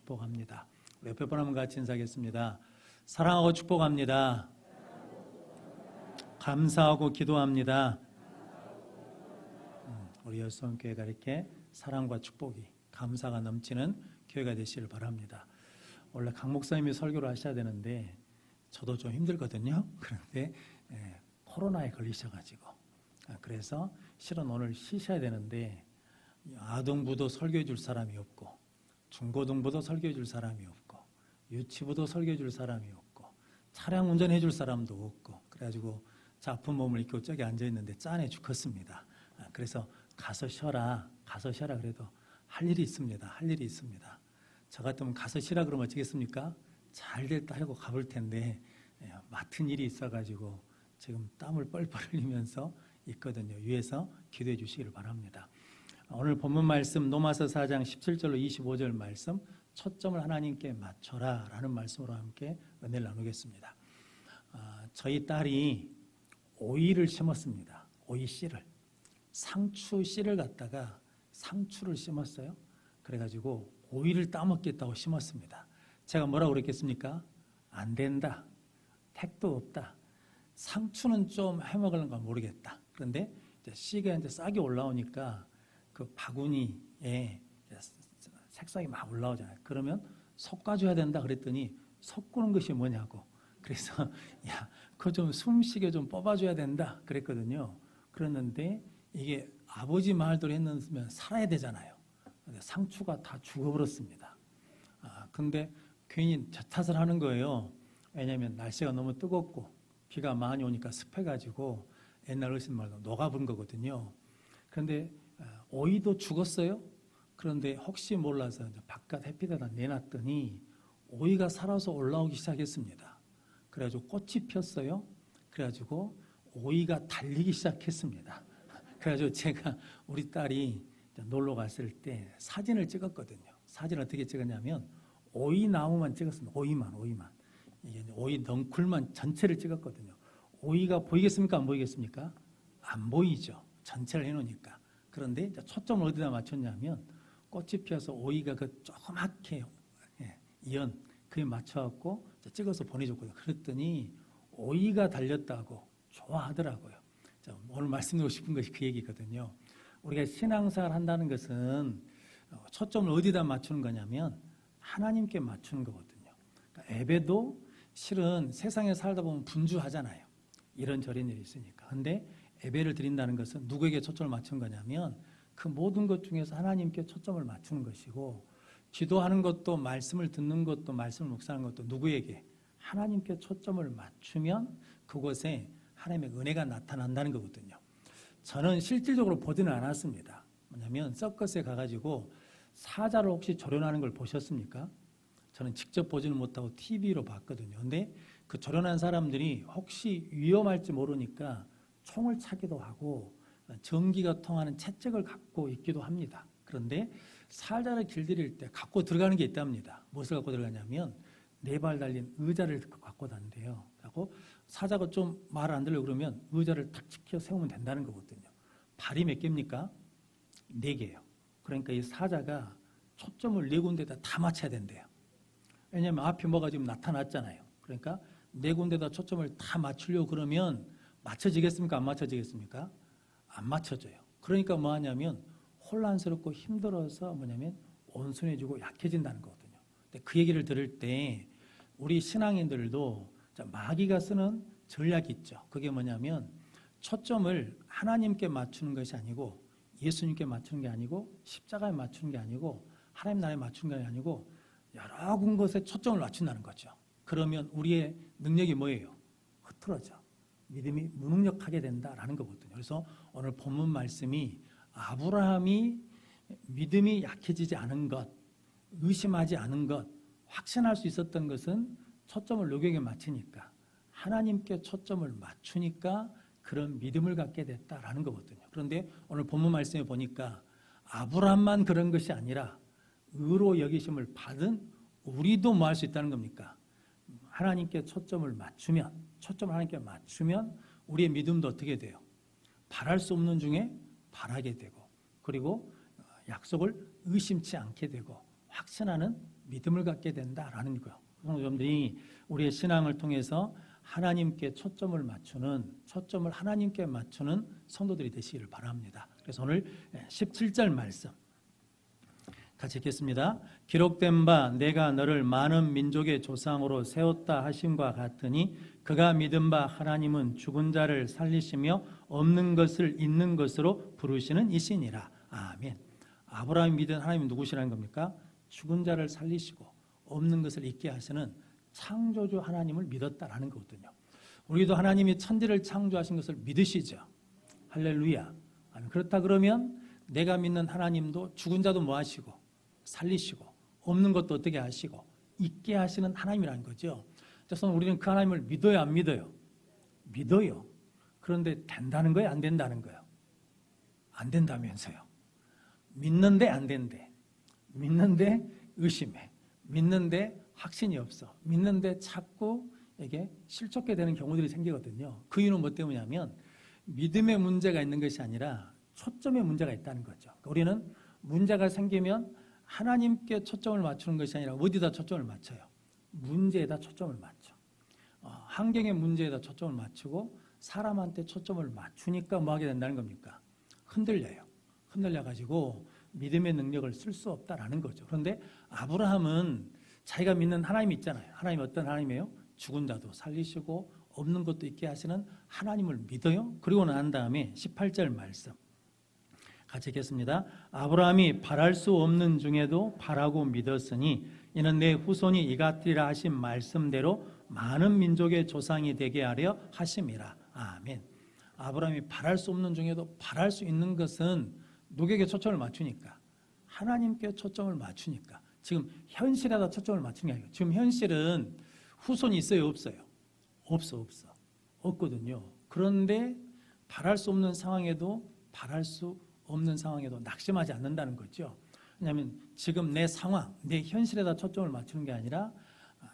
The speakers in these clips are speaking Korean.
축복합니다. 우리 옆에 분 한번 같이 인사하겠습니다. 사랑하고 축복합니다. 감사하고 기도합니다. 우리 여수원교회가 이렇게 사랑과 축복이, 감사가 넘치는 교회가 되시길 바랍니다. 원래 강 목사님이 설교를 하셔야 되는데 저도 좀 힘들거든요. 그런데 코로나에 걸리셔가지고 그래서 실은 오늘 쉬셔야 되는데 아동부도 설교해 줄 사람이 없고, 중고등부도 설교해 줄 사람이 없고, 유치부도 설교해 줄 사람이 없고, 차량 운전해 줄 사람도 없고, 그래가지고 저 아픈 몸을 입고 저기 앉아있는데 짠해 죽겠습니다. 그래서 가서 쉬어라 그래도 할 일이 있습니다. 할 일이 있습니다. 저 같으면 가서 쉬라 그러면 어쩌겠습니까? 잘 됐다 하고 가볼 텐데 맡은 일이 있어가지고 지금 땀을 뻘뻘 흘리면서 있거든요. 위에서 기도해 주시기를 바랍니다. 오늘 본문 말씀 로마서 4장 17절로 25절 말씀, 초점을 하나님께 맞춰라 라는 말씀으로 함께 은혜를 나누겠습니다. 저희 딸이 오이를 심었습니다. 오이 씨를, 상추 씨를 갖다가 상추를 심었어요. 그래가지고 오이를 따먹겠다고 심었습니다. 제가 뭐라고 그랬겠습니까? 안 된다, 택도 없다, 상추는 좀 해먹을런가 모르겠다. 그런데 이제 씨가 이제 싹이 올라오니까 그 바구니에 색상이 막 올라오잖아요. 그러면 솎아줘야 된다 그랬더니 솎는 것이 뭐냐고. 그래서 야, 그거 좀 숨쉬게 좀 뽑아줘야 된다 그랬거든요. 그랬는데 이게 아버지 말대로 했으면 살아야 되잖아요. 근데 상추가 다 죽어버렸습니다. 근데 괜히 저 탓을 하는 거예요. 왜냐하면 날씨가 너무 뜨겁고 비가 많이 오니까 습해가지고 옛날 어르신 말로 녹아버린 거거든요. 그런데 오이도 죽었어요. 그런데 혹시 몰라서 이제 바깥 햇빛에다 내놨더니 오이가 살아서 올라오기 시작했습니다. 그래가지고 꽃이 폈어요. 그래가지고 오이가 달리기 시작했습니다. 그래가지고 제가 우리 딸이 놀러 갔을 때 사진을 찍었거든요. 사진을 어떻게 찍었냐면 오이 나무만 찍었습니다. 오이만. 이게 오이 넝쿨만 전체를 찍었거든요. 오이가 보이겠습니까? 안 보이겠습니까? 안 보이죠. 전체를 해놓으니까. 그런데 이제 초점을 어디다 맞췄냐면 꽃이 피어서 오이가 그 조그맣게 이연 그에 맞춰갖고 찍어서 보내줬거든요. 그랬더니 오이가 달렸다고 좋아하더라고요. 오늘 말씀드리고 싶은 것이 그 얘기거든요. 우리가 신앙생활 한다는 것은 초점을 어디다 맞추는 거냐면 하나님께 맞추는 거거든요. 그러니까 예배도 실은 세상에 살다 보면 분주하잖아요. 이런저런 일이 있으니까. 근데 예배를 드린다는 것은 누구에게 초점을 맞춘 거냐면 그 모든 것 중에서 하나님께 초점을 맞추는 것이고, 기도하는 것도, 말씀을 듣는 것도, 말씀을 묵상하는 것도 누구에게? 하나님께 초점을 맞추면 그곳에 하나님의 은혜가 나타난다는 거거든요. 저는 실질적으로 보지는 않았습니다. 뭐냐면 서커스에 가가지고 사자를 혹시 조련하는 걸 보셨습니까? 저는 직접 보지는 못하고 TV로 봤거든요. 근데 그 조련한 사람들이 혹시 위험할지 모르니까 총을 차기도 하고 전기가 통하는 채찍을 갖고 있기도 합니다. 그런데 사자를 길들일 때 갖고 들어가는 게 있답니다. 무엇을 갖고 들어가냐면 4발 달린 의자를 갖고 다닌대요. 그리고 사자가 좀 말 안 들려 그러면 의자를 탁 지켜 세우면 된다는 거거든요. 발이 몇 개입니까? 4개예요. 그러니까 이 사자가 초점을 4군데다 다 맞춰야 된대요. 왜냐하면 앞에 뭐가 지금 나타났잖아요. 그러니까 4군데다 초점을 다 맞추려고 그러면 맞춰지겠습니까? 안 맞춰지겠습니까? 안 맞춰져요. 그러니까 뭐 하냐면 혼란스럽고 힘들어서 뭐냐면 온순해지고 약해진다는 거거든요. 근데 그 얘기를 들을 때 우리 신앙인들도 마귀가 쓰는 전략이 있죠. 그게 뭐냐면 초점을 하나님께 맞추는 것이 아니고, 예수님께 맞추는 게 아니고, 십자가에 맞추는 게 아니고, 하나님 나라에 맞추는 게 아니고 여러 군것에 초점을 맞춘다는 거죠. 그러면 우리의 능력이 뭐예요? 흐트러져. 믿음이 무능력하게 된다라는 거거든요. 그래서 오늘 본문 말씀이 아브라함이 믿음이 약해지지 않은 것, 의심하지 않은 것, 확신할 수 있었던 것은 초점을 누구에게 맞추니까, 하나님께 초점을 맞추니까 그런 믿음을 갖게 됐다라는 거거든요. 그런데 오늘 본문 말씀에 보니까 아브라함만 그런 것이 아니라 의로 여기심을 받은 우리도 뭐 할 수 있다는 겁니까? 하나님께 초점을 맞추면, 초점을 하나님께 맞추면 우리의 믿음도 어떻게 돼요? 바랄 수 없는 중에 바라게 되고, 그리고 약속을 의심치 않게 되고 확신하는 믿음을 갖게 된다라는 거예요. 여러분들이 우리의 신앙을 통해서 하나님께 초점을 하나님께 맞추는 성도들이 되시기를 바랍니다. 그래서 오늘 17절 말씀 같이 읽겠습니다. 기록된 바 내가 너를 많은 민족의 조상으로 세웠다 하심과 같으니 그가 믿은 바 하나님은 죽은 자를 살리시며 없는 것을 있는 것으로 부르시는 이시니라. 아멘. 아브라함이 믿은 하나님은 누구시라는 겁니까? 죽은 자를 살리시고 없는 것을 있게 하시는 창조주 하나님을 믿었다라는 거거든요. 우리도 하나님이 천지를 창조하신 것을 믿으시죠. 할렐루야. 그렇다 그러면 내가 믿는 하나님도 죽은 자도 뭐 하시고 살리시고 없는 것도 어떻게 하시고 있게 하시는 하나님이라는 거죠. 그래서 우리는 그 하나님을 믿어요, 안 믿어요? 믿어요. 그런데 된다는 거예요, 안 된다는 거예요? 안 된다면서요. 믿는데 안 된대. 믿는데 의심해. 믿는데 확신이 없어. 믿는데 자꾸 이게 실족게 되는 경우들이 생기거든요. 그 이유는 뭐 때문이냐면 믿음의 문제가 있는 것이 아니라 초점의 문제가 있다는 거죠. 우리는 문제가 생기면 하나님께 초점을 맞추는 것이 아니라 어디다 초점을 맞춰요? 문제에다 초점을 맞춰. 환경의 문제에다 초점을 맞추고 사람한테 초점을 맞추니까 뭐 하게 된다는 겁니까? 흔들려요. 흔들려가지고 믿음의 능력을 쓸 수 없다라는 거죠. 그런데 아브라함은 자기가 믿는 하나님이 있잖아요. 하나님이 어떤 하나님이에요? 죽은 자도 살리시고 없는 것도 있게 하시는 하나님을 믿어요. 그리고 난 다음에 18절 말씀 같이 읽겠습니다. 아브라함이 바랄 수 없는 중에도 바라고 믿었으니 이는 내 후손이 이같으리라 하신 말씀대로 많은 민족의 조상이 되게 하려 하심이라. 아멘. 아브라함이 바랄 수 없는 중에도 바랄 수 있는 것은 누구에게 초점을 맞추니까? 하나님께 초점을 맞추니까. 지금 현실에다 초점을 맞추는 게 아니에요. 지금 현실은 후손이 있어요, 없어요? 없거든요. 그런데 바랄 수 없는 상황에도 낙심하지 않는다는 거죠. 왜냐하면 지금 내 상황, 내 현실에다 초점을 맞추는 게 아니라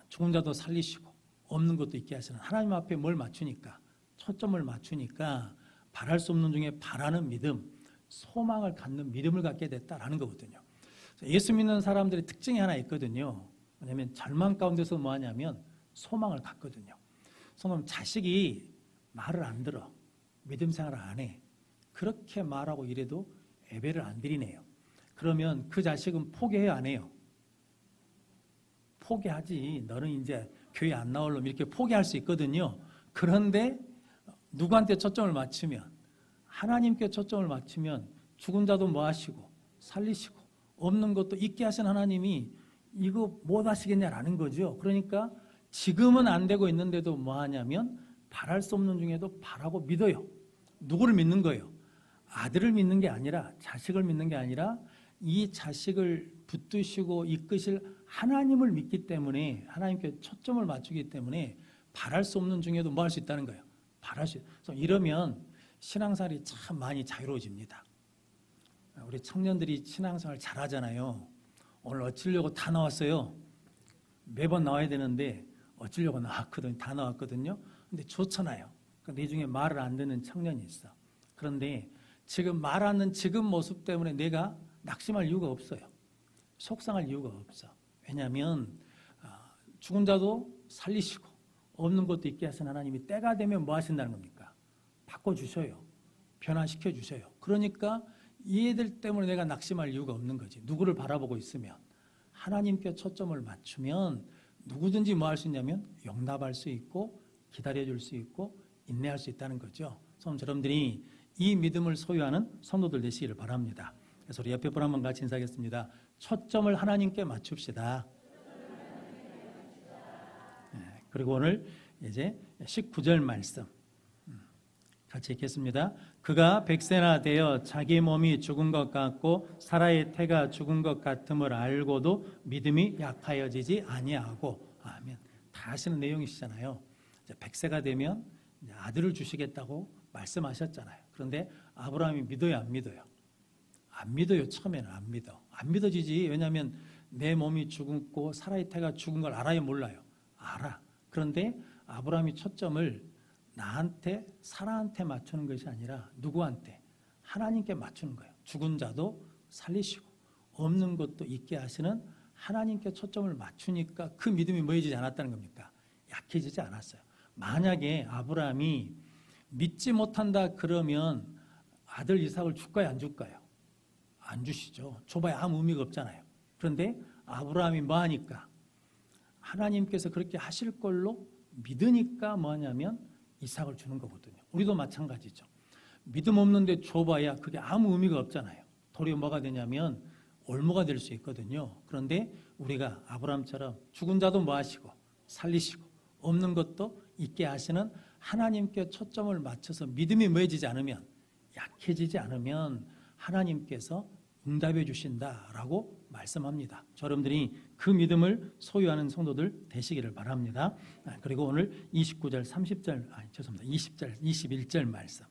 죽은 자도 살리시고 없는 것도 있게 하시는 하나님 앞에 뭘 맞추니까? 초점을 맞추니까 바랄 수 없는 중에 바라는 믿음, 소망을 갖는 믿음을 갖게 됐다라는 거거든요. 예수 믿는 사람들의 특징이 하나 있거든요. 왜냐하면 절망 가운데서 뭐 하냐면 소망을 갖거든요. 그럼 자식이 말을 안 들어, 믿음 생활을 안 해. 그렇게 말하고 이래도 예배를 안 드리네요. 그러면 그 자식은 포기해요, 안 해요? 포기하지. 너는 이제 교회 안 나올 놈 이렇게 포기할 수 있거든요. 그런데 누구한테 초점을 맞추면, 하나님께 초점을 맞추면 죽은 자도 뭐 하시고 살리시고 없는 것도 있게 하신 하나님이 이거 못 하시겠냐라는 거죠. 그러니까 지금은 안 되고 있는데도 뭐 하냐면 바랄 수 없는 중에도 바라고 믿어요. 누구를 믿는 거예요? 아들을 믿는 게 아니라, 자식을 믿는 게 아니라 이 자식을 붙드시고 이끄실 하나님을 믿기 때문에, 하나님께 초점을 맞추기 때문에 바랄 수 없는 중에도 뭐 할 수 있다는 거예요? 바랄 수 있어요. 이러면 신앙생활이 참 많이 자유로워집니다. 우리 청년들이 신앙생활 잘하잖아요. 오늘 어찌려고 다 나왔어요. 매번 나와야 되는데 어찌려고 다 나왔거든요. 근데 좋잖아요. 내 중에 말을 안 듣는 청년이 있어. 그런데 지금 말하는 지금 모습 때문에 내가 낙심할 이유가 없어요. 속상할 이유가 없어. 왜냐하면 죽은 자도 살리시고 없는 것도 있게 하신 하나님이 때가 되면 뭐 하신다는 겁니까? 바꿔주셔요. 변화시켜 주셔요. 그러니까 이 애들 때문에 내가 낙심할 이유가 없는 거지. 누구를 바라보고 있으면, 하나님께 초점을 맞추면 누구든지 뭐 할 수 있냐면 용납할 수 있고 기다려줄 수 있고 인내할 수 있다는 거죠. 여러분들이 이 믿음을 소유하는 성도들 되시기를 바랍니다. 그래서 우리 옆에 분 한번 같이 인사하겠습니다. 초점을 하나님께 맞춥시다. 그리고 오늘 이제 19절 말씀 같이 읽겠습니다. 그가 100세나 되어 자기 몸이 죽은 것 같고 사라의 태가 죽은 것 같음을 알고도 믿음이 약하여지지 아니하고. 아멘. 다 아시는 내용이시잖아요. 100세가 되면 아들을 주시겠다고 말씀하셨잖아요. 그런데 아브라함이 믿어요, 안 믿어요? 안 믿어요. 처음에는 안 믿어. 안 믿어지지. 왜냐하면 내 몸이 죽었고 사라의 태가 죽은 걸 알아요, 몰라요? 알아. 그런데 아브라함이 초점을 나한테, 사라한테 맞추는 것이 아니라 누구한테? 하나님께 맞추는 거예요. 죽은 자도 살리시고 없는 것도 있게 하시는 하나님께 초점을 맞추니까 그 믿음이 뭐해지지 않았다는 겁니까? 약해지지 않았어요. 만약에 아브라함이 믿지 못한다 그러면 아들 이삭을 줄까요, 안 줄까요? 안 주시죠. 줘봐야 아무 의미가 없잖아요. 그런데 아브라함이 뭐 하니까? 하나님께서 그렇게 하실 걸로 믿으니까 뭐냐면 이삭을 주는 거거든요. 우리도 마찬가지죠. 믿음 없는데 줘봐야 그게 아무 의미가 없잖아요. 도리어 뭐가 되냐면 올무가 될 수 있거든요. 그런데 우리가 아브라함처럼 죽은 자도 뭐 하시고 살리시고 없는 것도 있게 하시는 하나님께 초점을 맞춰서 믿음이 뭐해지지 않으면, 약해지지 않으면 하나님께서 응답해 주신다라고 말씀합니다. 여러분들이 그 믿음을 소유하는 성도들 되시기를 바랍니다. 그리고 오늘 29절, 30절, 죄송합니다. 20절, 21절 말씀.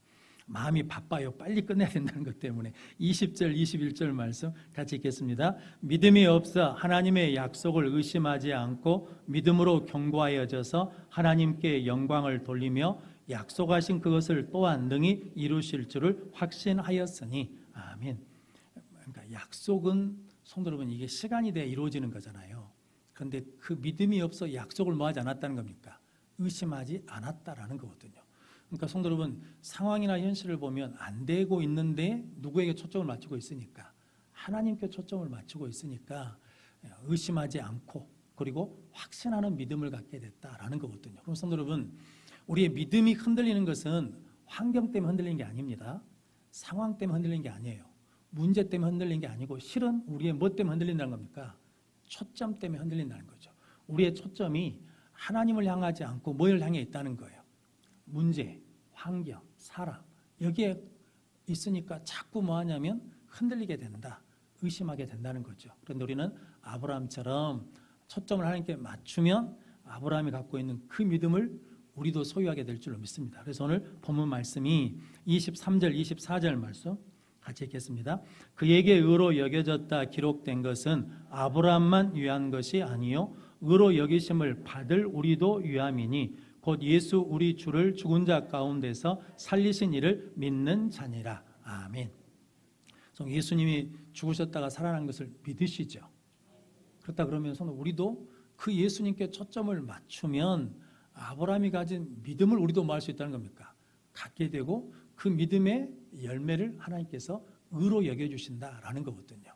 마음이 바빠요. 빨리 끝내야 된다는 것 때문에 20절, 21절 말씀 같이 읽겠습니다. 믿음이 없어 하나님의 약속을 의심하지 않고 믿음으로 견고하여져서 하나님께 영광을 돌리며 약속하신 그것을 또한 능히 이루실 줄을 확신하였으니. 아멘. 그러니까 약속은 성도 여러분, 이게 시간이 돼야 이루어지는 거잖아요. 그런데 그 믿음이 없어 약속을 뭐 하지 않았다는 겁니까? 의심하지 않았다라는 거거든요. 그러니까 성도 여러분, 상황이나 현실을 보면 안 되고 있는데 누구에게 초점을 맞추고 있으니까, 하나님께 초점을 맞추고 있으니까 의심하지 않고 그리고 확신하는 믿음을 갖게 됐다라는 거거든요. 그럼 성도 여러분, 우리의 믿음이 흔들리는 것은 환경 때문에 흔들리는 게 아닙니다. 상황 때문에 흔들리는 게 아니에요. 문제 때문에 흔들리는 게 아니고 실은 우리의 뭐 때문에 흔들린다는 겁니까? 초점 때문에 흔들린다는 거죠. 우리의 초점이 하나님을 향하지 않고 뭘 향해 있다는 거예요. 문제, 환경, 사람, 여기에 있으니까 자꾸 뭐 하냐면 흔들리게 된다, 의심하게 된다는 거죠. 그런데 우리는 아브라함처럼 초점을 하나님께 맞추면 아브라함이 갖고 있는 그 믿음을 우리도 소유하게 될 줄로 믿습니다. 그래서 오늘 본문 말씀이 23절, 24절 말씀 같이 읽겠습니다. 그에게 의로 여겨졌다 기록된 것은 아브라함만 위한 것이 아니요 의로 여기심을 받을 우리도 위함이니 곧 예수 우리 주를 죽은 자 가운데서 살리신 이를 믿는 자니라. 아멘. 예수님이 죽으셨다가 살아난 것을 믿으시죠? 그렇다 그러면 우리도 그 예수님께 초점을 맞추면 아브라함이 가진 믿음을 우리도 뭐 할 수 있다는 겁니까? 갖게 되고 그 믿음의 열매를 하나님께서 의로 여겨주신다라는 거거든요.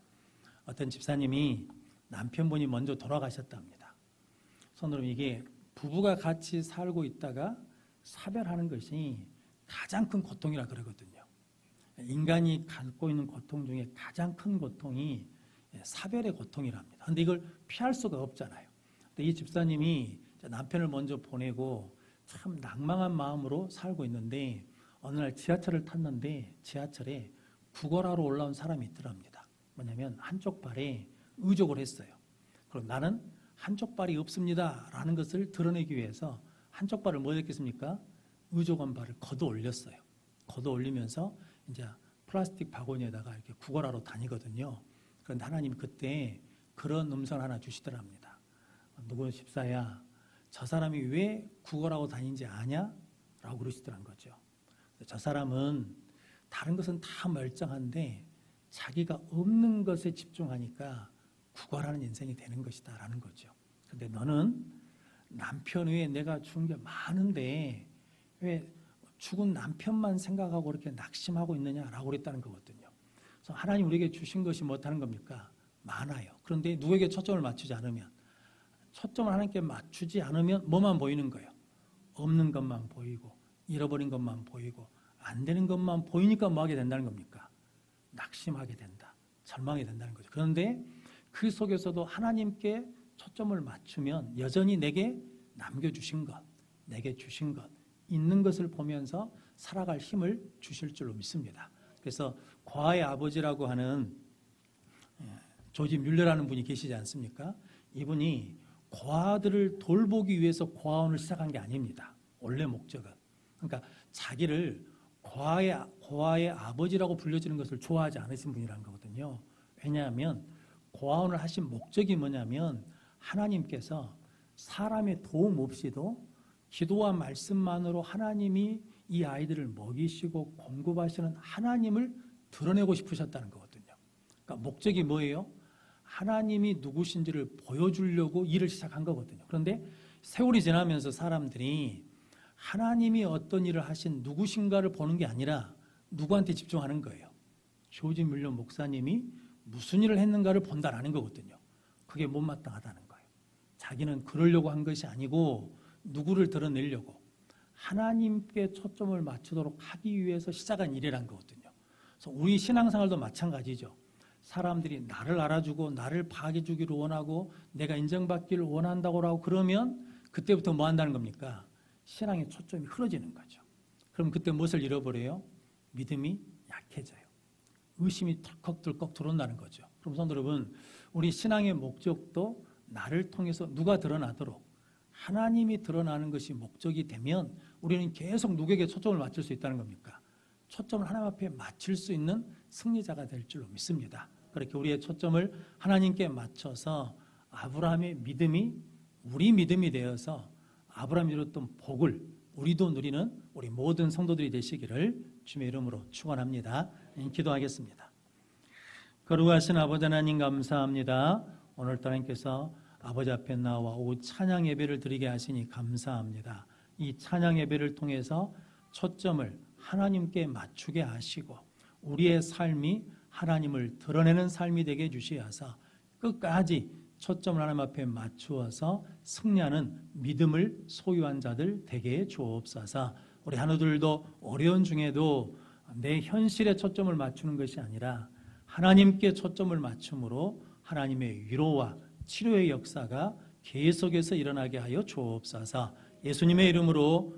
어떤 집사님이 남편분이 먼저 돌아가셨답니다. 여러분, 이게 부부가 같이 살고 있다가 사별하는 것이 가장 큰 고통이라 그러거든요. 인간이 갖고 있는 고통 중에 가장 큰 고통이 사별의 고통이랍니다. 그런데 이걸 피할 수가 없잖아요. 근데 이 집사님이 남편을 먼저 보내고 참 낭망한 마음으로 살고 있는데 어느 날 지하철을 탔는데 지하철에 구걸하러 올라온 사람이 있더랍니다. 뭐냐면 한쪽 발에 의족을 했어요. 그럼 나는 한쪽 발이 없습니다 라는 것을 드러내기 위해서 한쪽 발을 뭐 했겠습니까? 의족한 발을 걷어 올렸어요. 걷어 올리면서 이제 플라스틱 바구니에다가 이렇게 구걸하러 다니거든요. 그런데 하나님 그때 그런 음성을 하나 주시더랍니다. 누구 집사야, 저 사람이 왜 구걸하고 다니는지 아냐? 라고 그러시더란 거죠. 저 사람은 다른 것은 다 멀쩡한데 자기가 없는 것에 집중하니까 구걸하는 인생이 되는 것이다 라는 거죠. 근데 너는 남편 외에 내가 준 게 많은데 왜 죽은 남편만 생각하고 그렇게 낙심하고 있느냐라고 그랬다는 거거든요. 그래서 하나님 우리에게 주신 것이 뭐하는 겁니까? 많아요. 그런데 누구에게 초점을 맞추지 않으면, 초점을 하나님께 맞추지 않으면 뭐만 보이는 거예요? 없는 것만 보이고 잃어버린 것만 보이고 안 되는 것만 보이니까 뭐 하게 된다는 겁니까? 낙심하게 된다, 절망하게 된다는 거죠. 그런데 그 속에서도 하나님께 초점을 맞추면 여전히 내게 남겨주신 것, 내게 주신 것, 있는 것을 보면서 살아갈 힘을 주실 줄로 믿습니다. 그래서 고아의 아버지라고 하는 조지 뮬러라는 분이 계시지 않습니까? 이분이 고아들을 돌보기 위해서 고아원을 시작한 게 아닙니다. 원래 목적은. 그러니까 자기를 고아의 아버지라고 불려지는 것을 좋아하지 않으신 분이라는 거거든요. 왜냐하면 고아원을 하신 목적이 뭐냐면 하나님께서 사람의 도움 없이도 기도와 말씀만으로 하나님이 이 아이들을 먹이시고 공급하시는 하나님을 드러내고 싶으셨다는 거거든요. 그러니까 목적이 뭐예요? 하나님이 누구신지를 보여주려고 일을 시작한 거거든요. 그런데 세월이 지나면서 사람들이 하나님이 어떤 일을 하신 누구신가를 보는 게 아니라 누구한테 집중하는 거예요. 조지 뮬러 목사님이 무슨 일을 했는가를 본다라는 거거든요. 그게 못마땅하다는 거예요. 자기는 그러려고 한 것이 아니고 누구를 드러내려고 하나님께 초점을 맞추도록 하기 위해서 시작한 일이란 거거든요. 그래서 우리 신앙생활도 마찬가지죠. 사람들이 나를 알아주고 나를 파악해 주기를 원하고 내가 인정받기를 원한다고 그러면 그때부터 뭐 한다는 겁니까? 신앙의 초점이 흐려지는 거죠. 그럼 그때 무엇을 잃어버려요? 믿음이 약해져요. 의심이 덜컥덜컥 들어온다는 거죠. 그럼 성도 여러분, 우리 신앙의 목적도 나를 통해서 누가 드러나도록 하나님이 드러나는 것이 목적이 되면 우리는 계속 누구에게 초점을 맞출 수 있다는 겁니까? 초점을 하나님 앞에 맞출 수 있는 승리자가 될 줄로 믿습니다. 그렇게 우리의 초점을 하나님께 맞춰서 아브라함의 믿음이 우리 믿음이 되어서 아브라함이 이뤘던 복을 우리도 누리는 우리 모든 성도들이 되시기를 주님의 이름으로 축원합니다. 기도하겠습니다. 거룩하신 아버지 하나님 감사합니다. 오늘따라 하나님께서 아버지 앞에 나와 오후 찬양 예배를 드리게 하시니 감사합니다. 이 찬양 예배를 통해서 초점을 하나님께 맞추게 하시고 우리의 삶이 하나님을 드러내는 삶이 되게 해주시어서 끝까지 초점을 하나님 앞에 맞추어서 승리하는 믿음을 소유한 자들 되게 주옵소서. 우리 하나들도 어려운 중에도 내 현실에 초점을 맞추는 것이 아니라 하나님께 초점을 맞춤으로 하나님의 위로와 치료의 역사가 계속해서 일어나게 하여 주옵소서. 예수님의 이름으로